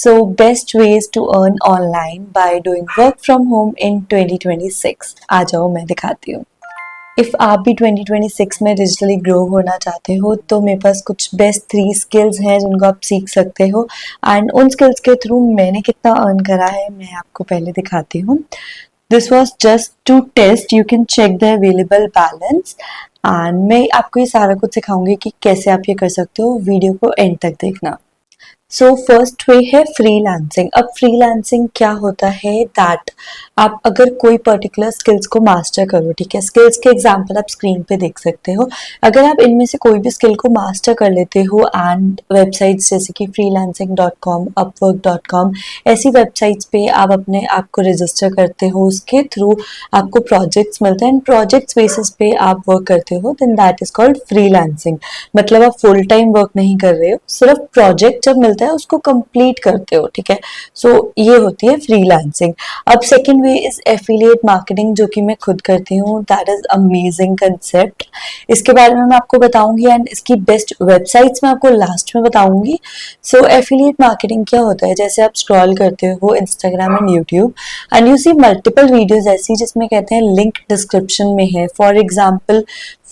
So best ways to earn online by doing work from home in 2026. आ जाओ मैं दिखाती हूँ। इफ़ आप भी 2026 में डिजिटली ग्रो होना चाहते हो तो मेरे पास कुछ बेस्ट 3 स्किल्स हैं जिनको आप सीख सकते हो एंड उन स्किल्स के थ्रू मैंने कितना अर्न करा है मैं आपको पहले दिखाती हूँ। This was just to test, you can check the available balance and मैं आपको ये सारा कुछ सिखाऊंगी कि कैसे आप ये कर सकते हो। वीडियो को एंड तक देखना। सो फर्स्ट वे है फ्रीलांसिंग। अब फ्रीलांसिंग क्या होता है दैट आप अगर कोई पर्टिकुलर स्किल्स को मास्टर करो, ठीक है, स्किल्स के एग्जांपल आप स्क्रीन पे देख सकते हो। अगर आप इनमें से कोई भी स्किल को मास्टर कर लेते हो एंड वेबसाइट्स जैसे कि freelancing.com, upwork.com ऐसी वेबसाइट्स पे आप अपने आप को रजिस्टर करते हो, उसके थ्रू आपको प्रोजेक्ट्स मिलते हैं एंड प्रोजेक्ट्स बेसिस पे आप वर्क करते हो, then that is called freelancing. मतलब आप फुल टाइम वर्क नहीं कर रहे हो, सिर्फ प्रोजेक्ट जब मिलता है उसको कंप्लीट करते हो, ठीक है। सो ये होती है फ्रीलांसिंग। अब second way is affiliate marketing, जो कि मैं खुद करती हूँ। That is amazing concept. इसके बारे में मैं आपको बताऊंगी एंड इसकी बेस्ट वेबसाइट्स मैं आपको लास्ट में बताऊंगी। सो एफिलिएट मार्केटिंग क्या होता है, जैसे आप स्क्रॉल करते हो Instagram and YouTube and you see multiple videos ऐसी जिसमें कहते हैं लिंक डिस्क्रिप्शन में है। फॉर एग्जाम्पल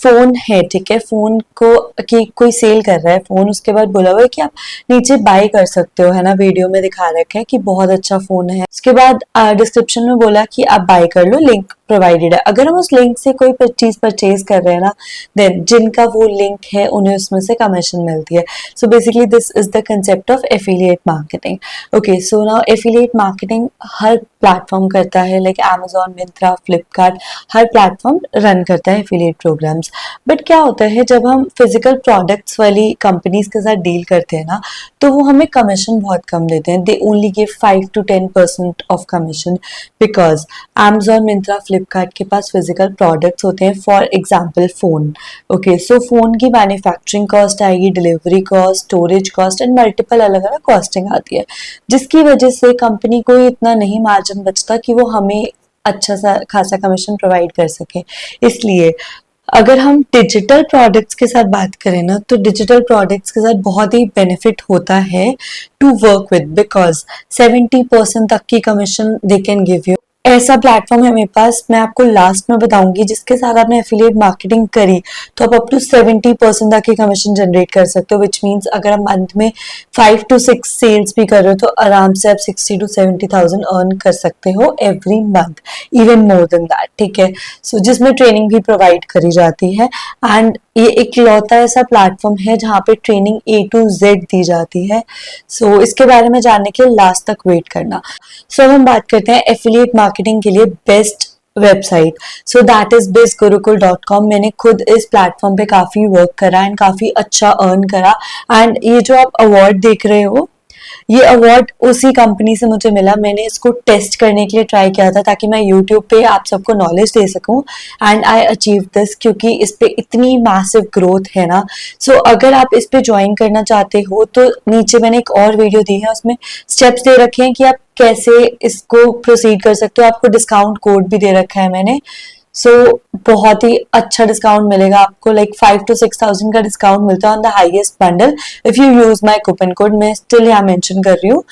फोन है, ठीक है, फोन को कि कोई सेल कर रहा है फोन, उसके बाद बोला हुआ है कि आप नीचे बाय कर सकते हो, है ना, वीडियो में दिखा रखा है कि बहुत अच्छा फोन है। उसके बाद डिस्क्रिप्शन में बोला कि आप बाय कर लो, लिंक प्रोवाइडेड है। अगर हम उस लिंक से कोई चीज परचेज कर रहे हैं ना, देन जिनका वो लिंक है उन्हें उसमें से कमीशन मिलती है। So basically this is the concept of affiliate marketing. Okay, so now affiliate marketing her platform करता है, लाइक Amazon, मिंत्रा, फ्लिपकार्ट, हर प्लेटफॉर्म रन करता है एफिलिएट प्रोग्राम्स। बट क्या होता है जब हम फिजिकल प्रोडक्ट्स वाली कंपनीज के साथ डील करते हैं ना, तो वो हमें कमीशन बहुत कम देते हैं। They only give 5 to 10% of commission because Amazon, Myntra, Flipkart के पास फिजिकल प्रोडक्ट्स होते हैं। For example phone. Okay, so phone की मैन्युफैक्चरिंग कॉस्ट आएगी, delivery cost, storage cost and multiple अलग अलग कॉस्टिंग आती है, जिसकी वजह से कंपनी को इतना नहीं मार्जिन बचता कि वो हमें अच्छा सा खासा कमीशन प्रोवाइड कर सके। इसलिए अगर हम डिजिटल प्रोडक्ट्स के साथ बात करें ना, तो डिजिटल प्रोडक्ट्स के साथ बहुत ही बेनिफिट होता है टू वर्क विद, बिकॉज 70% तक की commission they can give you. ऐसा प्लेटफॉर्म है मेरे पास, मैं आपको लास्ट में बताऊंगी, जिसके साथ आपने एफिलिएट मार्केटिंग करी तो आप अप टू 70% तक की कमीशन जनरेट कर सकते हो। विच मीन्स अगर आप मंथ में 5 to 6 सेल्स भी कर रहे हो तो आराम से आप 60 to 70,000 अर्न कर सकते हो every month, even more than that, ठीक है। सो जिसमें ट्रेनिंग भी प्रोवाइड करी जाती है एंड ये इकलौता ऐसा प्लेटफॉर्म है जहाँ पे ट्रेनिंग A to Z दी जाती है। सो इसके बारे में जानने के लिए लास्ट तक वेट करना। सो हम बात करते हैं एफिलिएट मार्केटिंग के लिए best website. So that is bizgurukul.com। मैंने खुद इस प्लेटफॉर्म पे काफी वर्क करा एंड काफी अच्छा अर्न करा एंड ये जो आप अवार्ड देख रहे हो, ये अवार्ड उसी कंपनी से मुझे मिला। मैंने इसको टेस्ट करने के लिए ट्राई किया था ताकि मैं यूट्यूब पे आप सबको नॉलेज दे सकूं एंड आई अचीव दिस, क्योंकि इस पे इतनी मैसिव ग्रोथ है ना। सो अगर आप इस पे ज्वाइन करना चाहते हो तो नीचे मैंने एक और वीडियो दी है, उसमें स्टेप्स दे रखे हैं कि आप कैसे इसको प्रोसीड कर सकते हो। आपको डिस्काउंट कोड भी दे रखा है मैंने। सो बहुत ही अच्छा डिस्काउंट मिलेगा आपको, लाइक 5 to 6,000 का डिस्काउंट मिलता है on the highest bundle if you use my coupon code. मैं स्टिल यहाँ मेंशन कर रही हूँ।